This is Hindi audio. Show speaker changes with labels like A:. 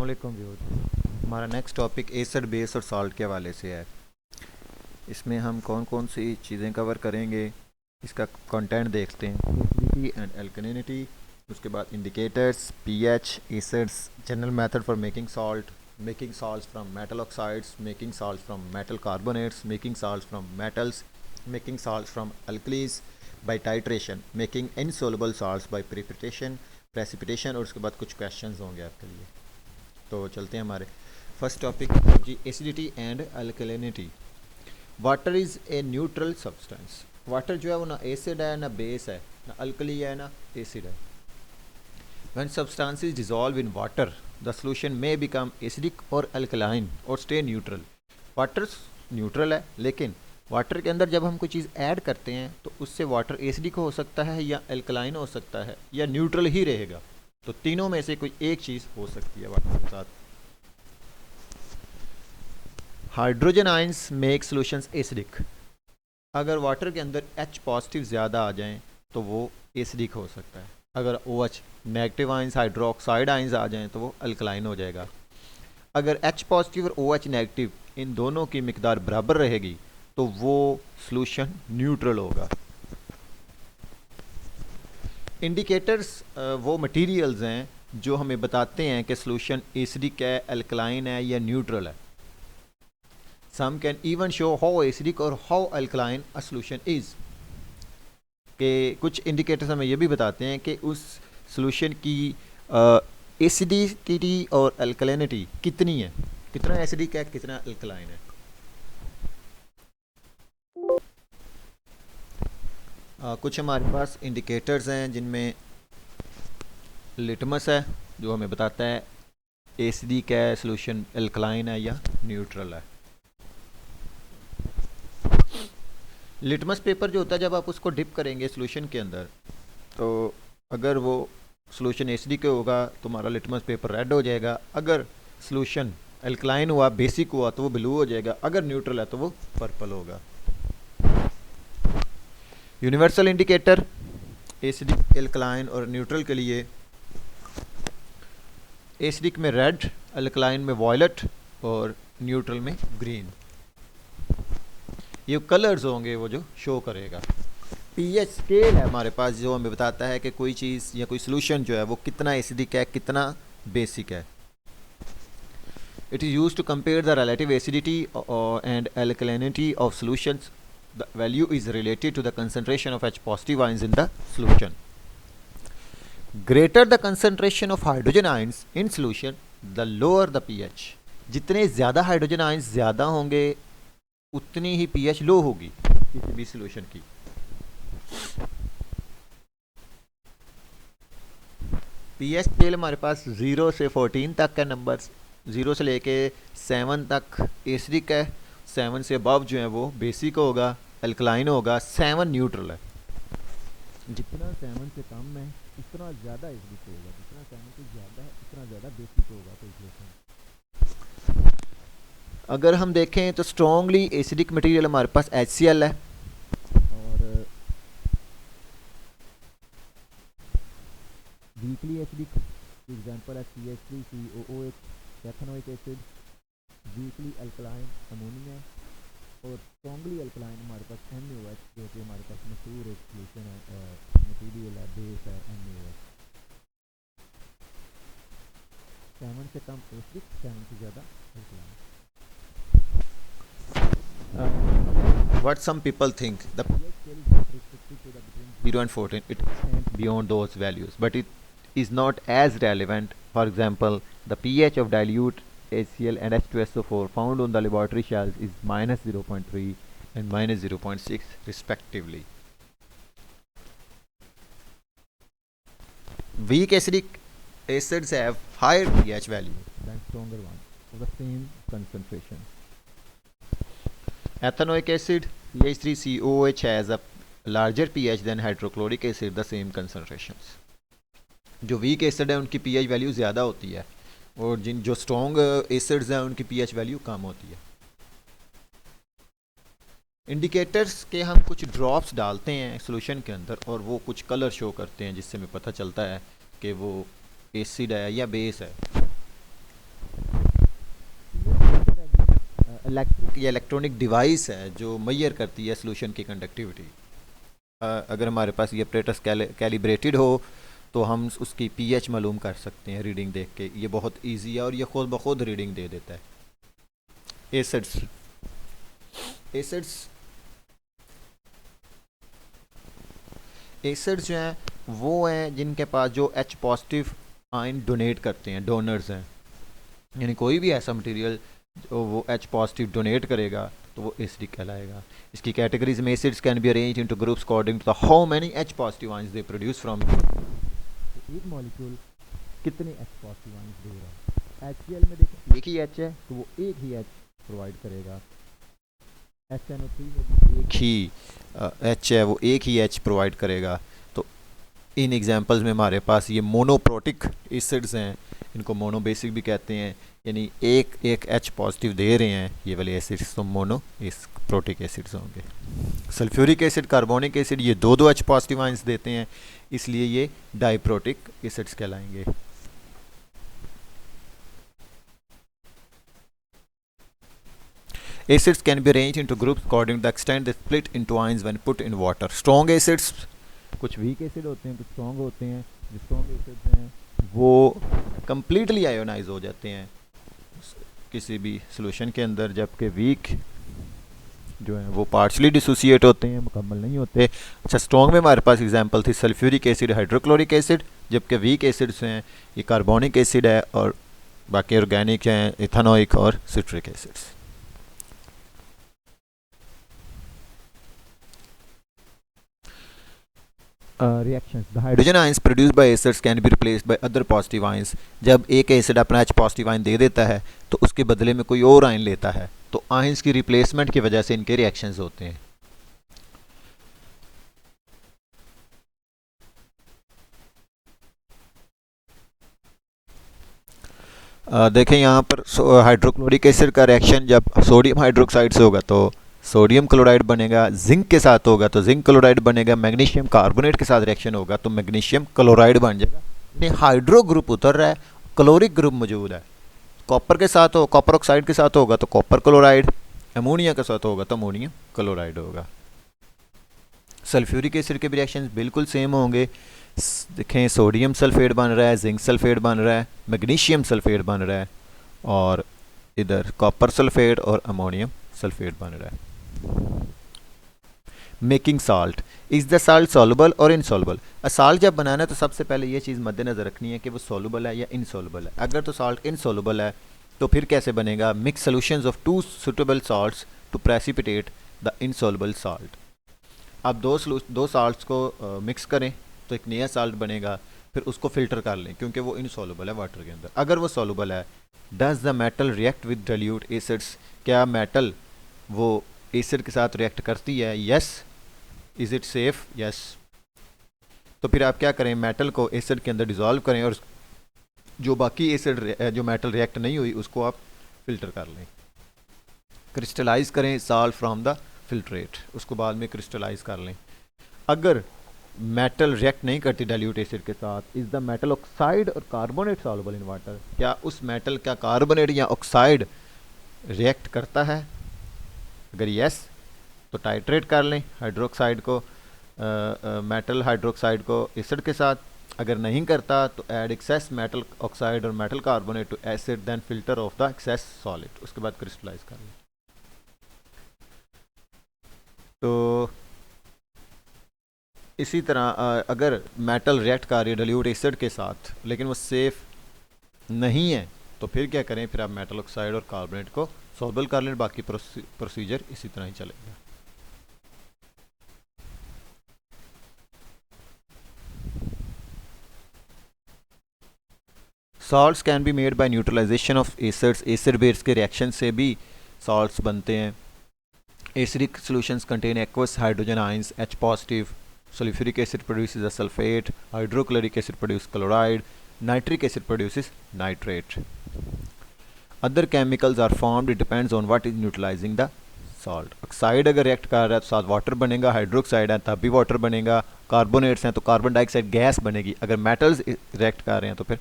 A: वालेकुम व्यूअर्स। हमारा नेक्स्ट टॉपिक एसिड बेस और सॉल्ट के हवाले से है। इसमें हम कौन कौन सी चीज़ें कवर करेंगे, इसका कंटेंट देखते हैं। एसिडिटी एंड अल्कलिनिटी, उसके बाद indicators, pH, acids, general method for making salts from metal oxides, making salts from metal carbonates, making salts from metals, making salts from alkalis by titration, making insoluble salts by precipitation और उसके बाद कुछ क्वेश्चंस होंगे आपके लिए। तो चलते हैं हमारे फर्स्ट टॉपिक जी, acidity and alkalinity. Water is a neutral substance. Water जो है वो ना एसिड है ना बेस है, ना अल्कली है ना एसिड है। When substances dissolve in water the solution may become acidic और अल्कलाइन और स्टे न्यूट्रल। वाटर न्यूट्रल है, लेकिन वाटर के अंदर जब हम कोई चीज़ ऐड करते हैं तो उससे वाटर एसिडिक हो सकता है या अल्कलाइन हो सकता है या न्यूट्रल ही रहेगा। तो तीनों में से कोई एक चीज़ हो सकती है वाटर के साथ। Hydrogen ions make solutions acidic. अगर वाटर के अंदर H पॉजिटिव ज़्यादा आ जाएं तो वो एसिडिक हो सकता है। अगर OH negative ions, hydroxide ions आ जाएं तो वो अल्कलाइन हो जाएगा। अगर H पॉजिटिव और OH नेगेटिव इन दोनों की मिकदार बराबर रहेगी तो वो सॉल्यूशन न्यूट्रल होगा। इंडिकेटर्स वो मटेरियल्स हैं जो हमें बताते हैं कि सॉल्यूशन एसिडिक है, अल्कलाइन है या न्यूट्रल है। Some can even show how acidic और how alkaline a solution is. के कुछ इंडिकेटर्स हमें ये भी बताते हैं कि उस सॉल्यूशन की एसिडिटी और अल्कलिनिटी कितनी है, कितना एसिडिक है, कितना अल्कलाइन है। कुछ हमारे पास इंडिकेटर्स हैं जिनमें लिटमस है जो हमें बताता है एसिडिक है सॉल्यूशन, अल्कलाइन है या न्यूट्रल है। लिटमस पेपर जो होता है, जब आप उसको डिप करेंगे सॉल्यूशन के अंदर, तो अगर वो सॉल्यूशन एसिडिक होगा तो हमारा लिटमस पेपर रेड हो जाएगा। अगर सॉल्यूशन अल्कलाइन हुआ, बेसिक हुआ, तो वो ब्लू हो जाएगा। अगर न्यूट्रल है तो वो पर्पल होगा। यूनिवर्सल इंडिकेटर एसिडिक, अल्कलाइन और न्यूट्रल के लिए, एसिडिक में रेड, अल्कलाइन में वॉयलेट और न्यूट्रल में ग्रीन। ये कलर्स होंगे वो जो शो करेगा। पीएच स्केल है हमारे पास जो हमें बताता है कि कोई चीज़ या कोई सॉल्यूशन जो है वो कितना एसिडिक है, कितना बेसिक है। It is used to compare the relative acidity and alkalinity of solutions. The value is related to the concentration of H positive ions in the solution. Greater the concentration of hydrogen ions in solution the lower the pH. जितने ज़्यादा हाइड्रोजन आयंस ज़्यादा होंगे उतनी ही पीएच लो होगी किसी भी सॉल्यूशन की। पीएच स्केल हमारे पास 0 से 14 तक का नंबर, 0 से लेके 7 तक एसिडिक है, 7 से अबव जो है वो बेसिक होगा, अल्कलाइन होगा, 7 न्यूट्रल है। जितना 7 से कम है उतना ज़्यादा एसिडिक होगा, जितना 7 से ज़्यादा है उतना ज़्यादा बेसिक होगा। तो अगर हम देखें तो स्ट्रॉन्गली एसिडिक मटेरियल हमारे पास HCl है, और वीकली एसिडिक एग्जांपल है CH3COOH, ethanoic acid, weakly alkaline ammonia, और स्ट्रॉन्गली अल्कलाइन हमारे पास NaOH जो कि हमारे पास मशहूर एक सॉल्यूशन है, मटेरियल है, बेस है NaOH। 7 से कम एसिडिक, 7 से ज़्यादा alkaline. What some people think, the pH scale is not restricted to the between 0 and 14, it extends beyond those values, but it is not as relevant. For example, the pH of dilute HCl and H2SO4 found on the laboratory shells is minus 0.3 and minus 0.6 respectively. Weak acidic acids have higher pH value than stronger ones of the same concentration. Ethanoic acid CH3COOH has a larger pH than hydrochloric acid the same concentrations. जो वीक एसिड है उनकी pH वैल्यू ज़्यादा होती है, और जिन जो स्ट्रॉन्ग एसिड्स हैं उनकी pH वैल्यू कम होती है। इंडिकेटर्स के हम कुछ ड्रॉप्स डालते हैं सॉल्यूशन के अंदर और वो कुछ कलर शो करते हैं जिससे हमें पता चलता है कि वो एसिड है या बेस है। इलेक्ट्रिक या इलेक्ट्रॉनिक डिवाइस है जो मेजर करती है सोल्यूशन की कंडक्टिविटी। अगर हमारे पास ये अपरेटस कैलिब्रेटेड हो तो हम उसकी पीएच मालूम कर सकते हैं रीडिंग देख के। ये बहुत इजी है और ये खुद ब खुद रीडिंग दे देता है। एसिड्स एसिड्स एसिड्स जो हैं वो हैं जिनके पास जो H पॉजिटिव आयन डोनेट करते हैं, डोनर्स हैं। यानी कोई भी ऐसा मटेरियल जो वो H पॉजिटिव डोनेट करेगा तो वो एसिडिक कहलाएगा। इसकी कैटेगरीज में acids can be arranged into groups according to the how many H positive ions they produce from. एक मॉलिक्यूल कितने H पॉजिटिव आयंस दे रहा है। HCl में देखें एक ही H है तो वो एक ही H प्रोवाइड करेगा। HNO3 में भी एक ही H है, वो एक ही H प्रोवाइड करेगा। तो इन एग्जांपल्स में हमारे पास ये मोनोप्रोटिक एसिड्स हैं, इनको मोनोबेसिक भी कहते हैं, यानी एक एक H पॉजिटिव दे रहे हैं ये वाले एसिड्स, तो मोनो प्रोटिक एसिड्स होंगे। सल्फ्यूरिक एसिड, कार्बोनिक एसिड ये दो दो H पॉजिटिव आयंस देते हैं, इसलिए ये डाइप्रोटिक एसिड्स कहलाएंगे। Acids can be arranged into groups according to the extent they split into ions when put in water. Strong acids कुछ weak acid होते हैं, कुछ strong होते हैं। जो strong acids हैं वो completely ionize हो जाते हैं किसी भी solution के अंदर, जबकि weak जो है वो partially dissociate होते हैं, मुकम्मल नहीं होते। अच्छा, strong में हमारे पास एग्जांपल थी सल्फ्यूरिक एसिड, हाइड्रोक्लोरिक एसिड, जबकि weak acids हैं ये कार्बोनिक एसिड है और बाकी ऑर्गेनिक हैं इथेनोइक और citric acids. Reactions. The hydrogen ions produced by acids can be replaced by other positive ions. जब एक एसिड अपना H पॉजिटिव आयन दे देता है तो उसके बदले में कोई और आयन लेता है, तो आयंस की रिप्लेसमेंट की वजह से इनके रिएक्शंस होते हैं। देखें यहाँ पर हाइड्रोक्लोरिक एसिड का रिएक्शन जब सोडियम हाइड्रोक्साइड से होगा तो सोडियम क्लोराइड बनेगा, जिंक के साथ होगा तो जिंक क्लोराइड बनेगा, मैग्नीशियम कार्बोनेट के साथ रिएक्शन होगा तो मैग्नीशियम क्लोराइड बन जाएगा। यानी हाइड्रो ग्रुप उतर रहा है, क्लोरिक ग्रुप मौजूद है। कॉपर के साथ हो, कॉपर ऑक्साइड के साथ होगा तो कॉपर क्लोराइड, अमोनिया के साथ होगा तो अमोनियम क्लोराइड होगा। सल्फ्यूरिक एसिड के भी रिएक्शन बिल्कुल सेम होंगे। देखें सोडियम सल्फेट बन रहा है, जिंक सल्फेट बन रहा है, मैग्नीशियम सल्फेट बन रहा है और इधर कॉपर सल्फेट और अमोनियम सल्फेट बन रहा है। Making salt, is the salt soluble और इनसॉल्युबल। साल्ट जब बनाना है तो सबसे पहले ये चीज़ मद्देनजर रखनी है कि वो सॉल्युबल है या इनसॉल्युबल है। अगर तो साल्ट इनसॉल्युबल है तो फिर कैसे बनेगा। Mix solutions of two suitable salts to precipitate the insoluble salt. अब दो साल्ट्स को मिक्स करें तो एक नया साल्ट बनेगा, फिर उसको फिल्टर कर लें क्योंकि वो इनसॉल्युबल है वाटर के अंदर। अगर वो सॉल्युबल है, does the metal react with dilute acids, क्या मेटल वो एसिड के साथ रिएक्ट करती है। Yes. Is it safe. Yes. तो फिर आप क्या करें, मेटल को एसिड के अंदर डिसॉल्व करें और जो बाकी एसिड जो मेटल रिएक्ट नहीं हुई उसको आप फिल्टर कर लें। क्रिस्टलाइज करें साल्ट फ्रॉम द फिल्ट्रेट, उसको बाद में क्रिस्टलाइज कर लें। अगर मेटल रिएक्ट नहीं करती डाइल्यूट एसिड के साथ, इज द मेटल ऑक्साइड और कार्बोनेट सॉल्युबल इन वाटर, क्या उस मेटल का कार्बोनेट या ऑक्साइड रिएक्ट करता है। अगर यस तो टाइट्रेट कर लें हाइड्रोक्साइड को, मेटल हाइड्रोक्साइड को एसिड के साथ। अगर नहीं करता तो ऐड एक्सेस मेटल ऑक्साइड और metal carbonate to acid, then filter off the excess solid, उसके बाद क्रिस्टलाइज कर लें। तो इसी तरह अगर मेटल रिएक्ट कर रही है डाइल्यूट एसिड के साथ लेकिन वो सेफ नहीं है तो फिर क्या करें, फिर आप मेटल ऑक्साइड और कार्बोनेट को सॉल्युबल कर लें। बाकी प्रोसीजर इसी तरह ही चलेगा। Salts can be made by neutralisation of acids, acid base के रिएक्शन से भी सॉल्ट्स बनते हैं। Acidic solutions contain aqueous hydrogen ions H positive, sulfuric acid produces a sulfate, hydrochloric acid produces chloride, nitric acid produces nitrate. Other chemicals are formed, it depends on what is neutralizing the salt. Oxide अगर रिएक्ट कर रहा है तो साथ वाटर बनेगा, हाइड्रोक्साइड है तब भी वाटर बनेगा, कार्बोनेट्स हैं तो कार्बन डाइऑक्साइड गैस बनेगी। अगर मेटल्स रिएक्ट कर रहे हैं तो फिर